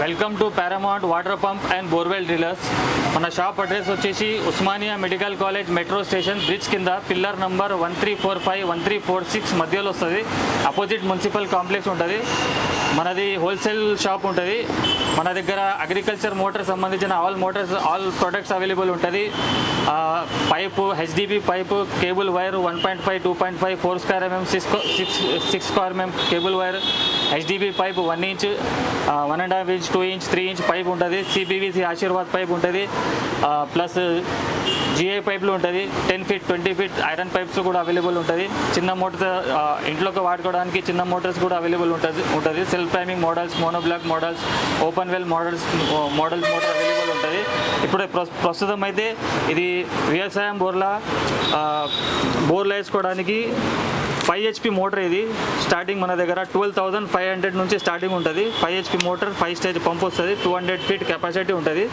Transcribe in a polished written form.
Welcome to Paramount water pump and borewell drillers. మన shop address వచ్చేసి Osmania medical college metro station bridge కింద pillar number 1345 1346 మధ్యలో వస్తుంది. Opposite municipal complex ఉంటుంది. మనది హోల్సేల్ షాప్ ఉంటుంది. మన దగ్గర అగ్రికల్చర్ మోటార్ సంబంధించిన ఆల్ ప్రొడక్ట్స్ అవైలబుల్ ఉంటుంది. Pipe HDB pipe, cable wire 1.5 2.5 4 square mm 6 square mm cable wire, HDB pipe 1 inch 1.5 inch 2 inch 3 inch pipe ఉంటుంది. సిబివిసి ఆశీర్వాద్ పైప్ ఉంటుంది. ప్లస్ జిఐ పైపులు ఉంటుంది. 10 ఫీట్ 20 ఫీట్ ఐరన్ పైప్స్ కూడా అవైలబుల్ ఉంటుంది. చిన్న motor ఇంట్లోకి వాడుకోవడానికి చిన్న మోటార్స్ కూడా అవైలబుల్ ఉంటుంది. Self timing models, monoblock models, open well motor available ఉంటుంది. ఇప్పుడు ప్రస్తుతం అయితే ఇది వ్యవసాయం బోర్లు వేసుకోవడానికి 5 HP మోటార్. ఇది స్టార్టింగ్ మన దగ్గర 12,500 నుంచి స్టార్టింగ్ ఉంటుంది. 5 HP మోటార్, 5 స్టేజ్ పంప్ వస్తుంది. 200 ఫీట్ కెపాసిటీ ఉంటుంది.